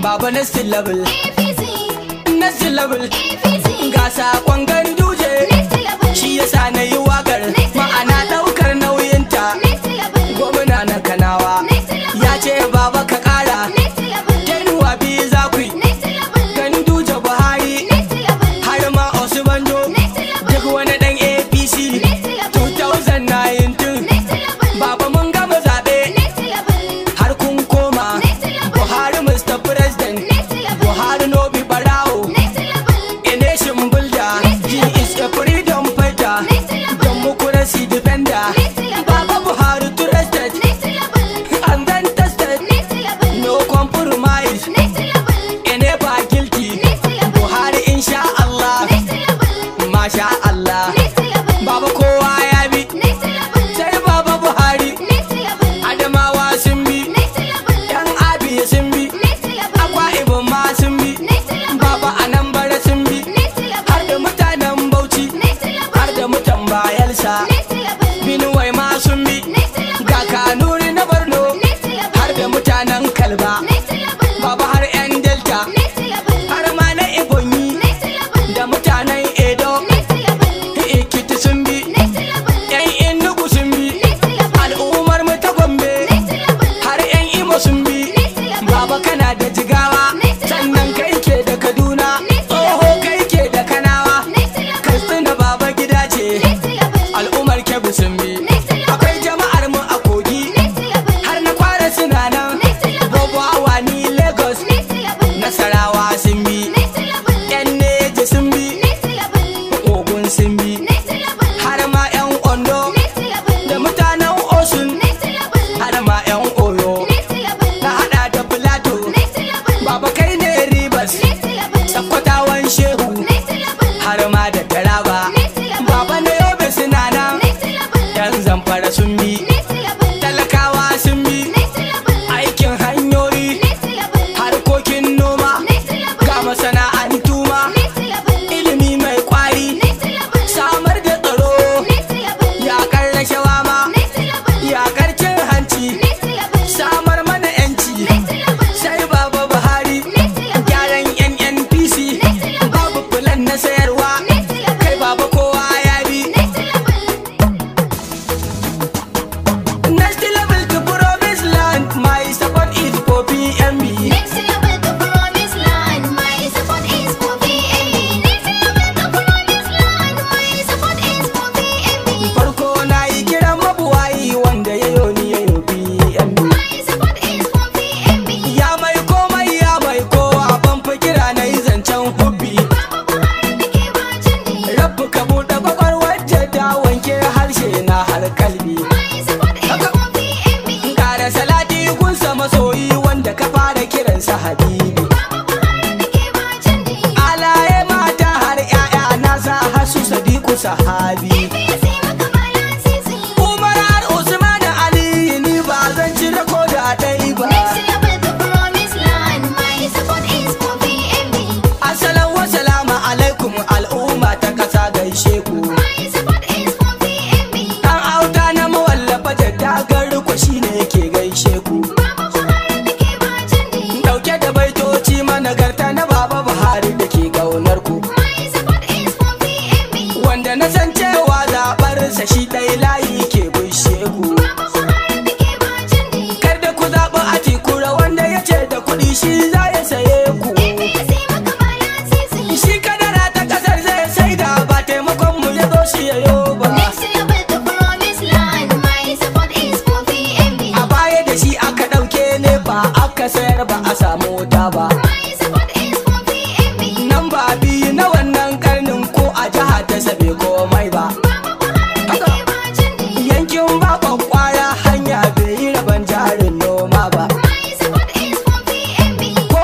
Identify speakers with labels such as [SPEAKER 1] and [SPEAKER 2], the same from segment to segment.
[SPEAKER 1] Baba next level,
[SPEAKER 2] APC,
[SPEAKER 1] next level.
[SPEAKER 2] APC,
[SPEAKER 1] Ga sakon Ganduje,
[SPEAKER 2] next level,
[SPEAKER 1] shi yasa na yi wakar, ma'ana daukar nauyinta.
[SPEAKER 2] next level,
[SPEAKER 1] Gwamna na Kanawa ya ce baba ka kara,
[SPEAKER 2] next level,
[SPEAKER 1] tenuwa biyu za ku yi.
[SPEAKER 2] next level,
[SPEAKER 1] Ganduje Buhari
[SPEAKER 2] next level,
[SPEAKER 1] har ma Osubanjo,
[SPEAKER 2] next level,
[SPEAKER 1] duk wani dan APC.
[SPEAKER 2] next level,
[SPEAKER 1] 2019
[SPEAKER 2] next level,
[SPEAKER 1] baba mun gama zaɓe
[SPEAKER 2] next level,
[SPEAKER 1] har kun koma.
[SPEAKER 2] next level,
[SPEAKER 1] Buhari Mr. President,
[SPEAKER 2] next level,
[SPEAKER 1] Buhari no be barawo.
[SPEAKER 2] next level,
[SPEAKER 1] A nation builder, he is a freedom fighter, democracy defender. Baba Buhari trusted
[SPEAKER 2] next level,
[SPEAKER 1] and then tested,
[SPEAKER 2] next level,
[SPEAKER 1] no compromise,
[SPEAKER 2] next level,
[SPEAKER 1] and never guilty. Buhari insha Allah,
[SPEAKER 2] next level,
[SPEAKER 1] masha Allah.
[SPEAKER 2] next level,
[SPEAKER 1] Baba kowa ya bi,
[SPEAKER 2] next level,
[SPEAKER 1] sai Baba Buhari.
[SPEAKER 2] next level,
[SPEAKER 1] Adamawa sun bi,
[SPEAKER 2] next level,
[SPEAKER 1] yan Abia sun bi,
[SPEAKER 2] next level,
[SPEAKER 1] Akwa Ibom ma sun bi,
[SPEAKER 2] next level,
[SPEAKER 1] Baba Anambra sun bi,
[SPEAKER 2] next level,
[SPEAKER 1] har da mutanen Bauchi,
[SPEAKER 2] next level,
[SPEAKER 1] har da mutan Bayelsa,
[SPEAKER 2] next level,
[SPEAKER 1] Benue ma sun bi,
[SPEAKER 2] next level,
[SPEAKER 1] ga Kanuri na Borno,
[SPEAKER 2] next level,
[SPEAKER 1] har da mutanen Kalba,
[SPEAKER 2] next level,
[SPEAKER 1] Baba har yan Delta,
[SPEAKER 2] next level,
[SPEAKER 1] har ma na Ebonyi,
[SPEAKER 2] next level,
[SPEAKER 1] da mutanen Edo,
[SPEAKER 2] next level,
[SPEAKER 1] Ekiti sun bi,
[SPEAKER 2] next level,
[SPEAKER 1] yan Enugu sun bi,
[SPEAKER 2] next level,
[SPEAKER 1] al'ummar mu ta Gombe,
[SPEAKER 2] next level,
[SPEAKER 1] har yan Imo sun bi.
[SPEAKER 2] next level,
[SPEAKER 1] Baba kana da Jigawa, sannan kai ke da Kaduna, tsoho kai ke da Kanawa,
[SPEAKER 2] next level,
[SPEAKER 1] Katsina Baba gida ce,
[SPEAKER 2] next level,
[SPEAKER 1] al'ummar Kebbi sun bi. Akwai jama'ar mu a Kogi,
[SPEAKER 2] next level,
[SPEAKER 1] har na Kwara suna nan, Bobo Awani Lagos,
[SPEAKER 2] next level,
[SPEAKER 1] Nasarawa sun bi,
[SPEAKER 2] next level,
[SPEAKER 1] yan Neja sun bi,
[SPEAKER 2] next level,
[SPEAKER 1] Ogun sun bi,
[SPEAKER 2] next level,
[SPEAKER 1] har ma yan Ondo,
[SPEAKER 2] next level,
[SPEAKER 1] da mutanen Osun,
[SPEAKER 2] next level,
[SPEAKER 1] har ma yan Oyo,
[SPEAKER 2] next level,
[SPEAKER 1] na hada da Plateau.
[SPEAKER 2] next level,
[SPEAKER 1] Baba kai ne Rivers,
[SPEAKER 2] next level,
[SPEAKER 1] Sakkwatawan Shehu,
[SPEAKER 2] next level,
[SPEAKER 1] har ma da Taraba. Baba na Yobe suna nan,
[SPEAKER 2] next level,
[SPEAKER 1] yan Zamfara sun bi,
[SPEAKER 2] next level,
[SPEAKER 1] talakawa sun bi,
[SPEAKER 2] next level,
[SPEAKER 1] aikin hanyoyi,
[SPEAKER 2] next level,
[SPEAKER 1] harkokin noma,
[SPEAKER 2] next level,
[SPEAKER 1] ga masana'antu ma,
[SPEAKER 2] next level,
[SPEAKER 1] ilimi mai kwari,
[SPEAKER 2] next level,
[SPEAKER 1] samar da tsaro,
[SPEAKER 2] next level,
[SPEAKER 1] yakar rashawa ma,
[SPEAKER 2] next level,
[SPEAKER 1] yakar cin hanci,
[SPEAKER 2] next level,
[SPEAKER 1] samar mana yanci.
[SPEAKER 2] next level,
[SPEAKER 1] Sai Baba Buhari, gyaran NNPC, babu filan na sayarwa, kai Baba kowa ya bi. Next level to promise land, my support is for PMB.
[SPEAKER 2] next level, the promised land, my support is for PMB. Next level, the promised land, my support is for PMB.
[SPEAKER 1] Farko na yi kiran mabuwayi wanda ya yoni ya yi PMB.
[SPEAKER 2] My support is for PMB.
[SPEAKER 1] Ya mai komai ya mai kowa ban fi kira na yi zancen hubbi.
[SPEAKER 2] Baba Buhari da ke bacin ni.
[SPEAKER 1] Rabbu ka buɗe kwakwalwar ta wanke harshe na har kalbi.
[SPEAKER 2] My support is for PMB.
[SPEAKER 1] Kara salati gunsa masoyi wanda ka fara kiransa habibi.
[SPEAKER 2] Baba Buhari da ke bacin ni.
[SPEAKER 1] Alaye mata har 'ya'ya na sa hasu sadiku sahabi.
[SPEAKER 2] APC maka balasisi.
[SPEAKER 1] Umar har Usman da Ali ni ba zan cire ko da ɗai ba.
[SPEAKER 2] Next level, the promised land, my support is for PMB.
[SPEAKER 1] Assalamu wasalamu alaikum al'umma ta kasa gaishe ku.
[SPEAKER 2] My support is for PMB.
[SPEAKER 1] Dan auta na mawallafa da dagar ku shine ke gaishe ku.
[SPEAKER 2] Baba Buhari da ke bacin ni.
[SPEAKER 1] Dauke da baitoci managarta na Baba Buhari da ke gaunar ku.
[SPEAKER 2] My support is for PMB.
[SPEAKER 1] Wanda na san cewa zaɓarsa shi ɗai layi ke bushe ku.
[SPEAKER 2] Baba Buhari da ke bacin ni.
[SPEAKER 1] Kar da ku zaɓi Atikura wanda ya ce da kuɗi shi za ya saye ku.
[SPEAKER 2] APC maka balasisi.
[SPEAKER 1] Shi kadara ta ƙasar zai saida ba taimakon mu ya zo shi yayo ba.
[SPEAKER 2] Next level, the promised land, my support is for PMB.
[SPEAKER 1] A baya da shi aka ɗauke ne ba aka sayar ba a samu wuta ba.
[SPEAKER 2] My support is for PMB.
[SPEAKER 1] Nan ba biyu na wannan karnin ko a jiha ta sabe komai ba.
[SPEAKER 2] Baba Buhari da ke bacin ni.
[SPEAKER 1] Yankin ba kwakwara hanya bai yi rabon jarin noma ba.
[SPEAKER 2] My support is for PMB.
[SPEAKER 1] Ko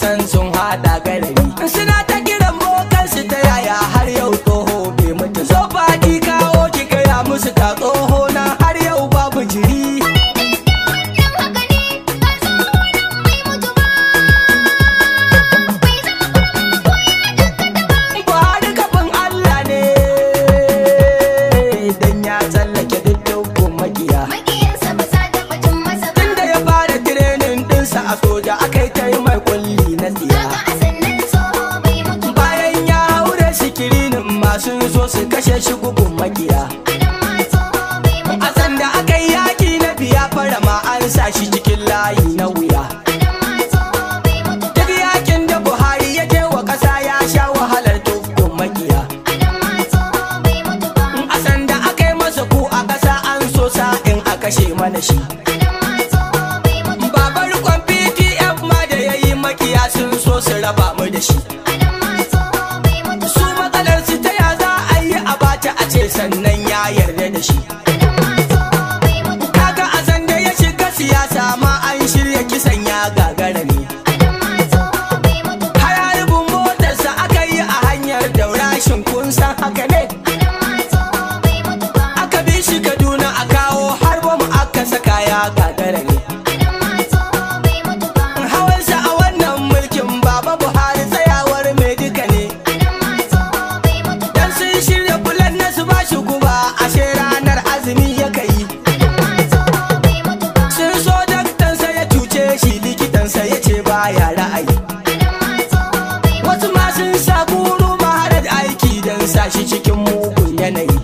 [SPEAKER 1] san sun hada garari. Suna ta kiran bokansu ta yaya har yau tsoho bai mutu. So faɗi kawo ki gaya musu ta tsoho na har yau babu jiri. Buhari kafin Allah ne dan ya tsallake dukkan makiya. Tunda ya fara tirenin ɗinsa a soja aka yi ta yi mai kulli na tsiya. Bayan ya haure sikirinin masu so su kashe shi gugun makiya. A sanda aka yi yaki na biya fara ma an sa shi cikin layi na wuya. Duk yakin da Buhari ya je wa ƙasa ya sha wahalar dukkan makiya. A sanda aka yi masa ku a ƙasa an so sa in a kashe mana shi. Babar rikon PTF ma da ya yi makiya sun so su raba mu da shi. Su matsalar su ta ya za a yi a bata a ce sannan ya yarda da shi. Kaga a sanda ya shiga siyasa ma an shirya kisan ya gagara ne. Hayaribin motarsa aka yi a hanyar daurashin kun san haka ne. Aka bi shi Kaduna a kawo har bamu aka saka ya gagara ne. Hawansa a wannan mulkin Baba Buhari tsayawar mai duka ne. Dan sun shirya bulan na su bashi guba ashe ranar azumi ya kai. Sun so daktansa ya cuce shi likitansa ya ce baya ra'ayi. Wasu ma sun sa guru maharar aiki don sa shi cikin mugun yanayi.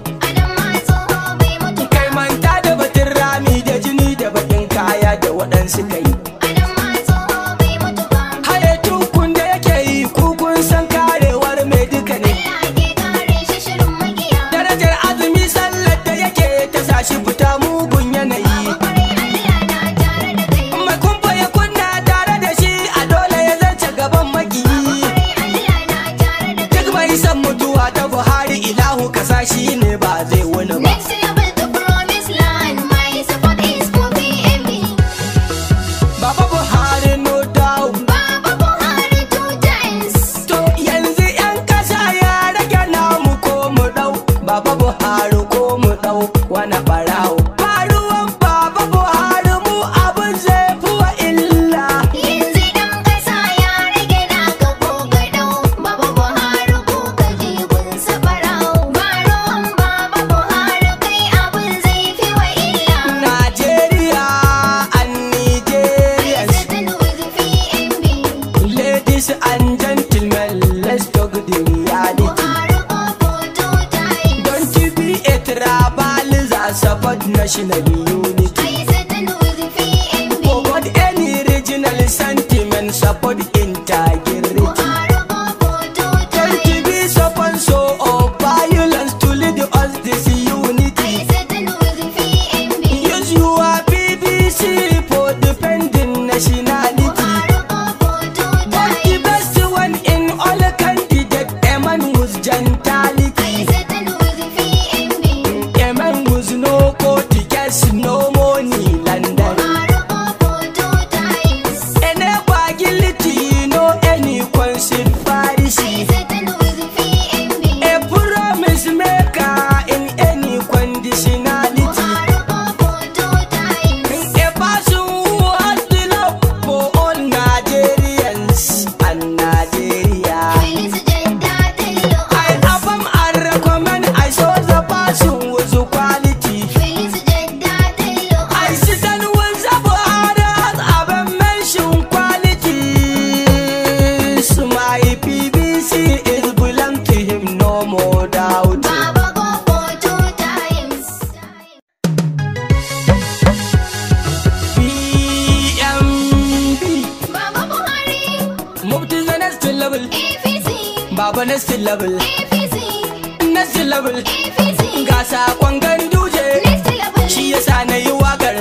[SPEAKER 1] Kai manta da batun rami da jini da bakin kaya da waɗansu kai. Haye tukun da yake yi kukun san karewar mai duka ne. Darajar azumi sallar da yake ta sa shi fita mugun yanayi. Mai kumfa ya kunna tare da shi a dole ya zance gaban makiyi. Duk mai san mutuwa ta Buhari ilahu kasa shi ne ba zai wani ba. Baba Buhari no doubt. To yanzu 'yan kasa ya rage namu ko mu dau. Baba Buhari ko mu dau wani barawo. Faruwan Baba Buhari mu abin zai fi wa illa. Najeriya and Nigerians, ladies and gentlemen, let's talk the reality. Don't you be a tribalism, support national unity. Forward any regional sentiment, support integrity. Don't you be sponsor of violence to lead us this unity. Use your BBC for defending nationality. But the best one in all candidate, a man whose gentility. A man who's no court tickets, no money, London. Any bagility, no any concert Pharisee. A promise maker in any conditionality. A person who has the love for all Nigerians and Nigeria. I affirm and recommend I saw the person with quality. I sit and was a Buhari have mentioned qualities. My PBC is belong to him, no more doubt. BMB, move to the next level. Baba next level, next level. Ga sakon ganduje, shi yasa na yi wakar.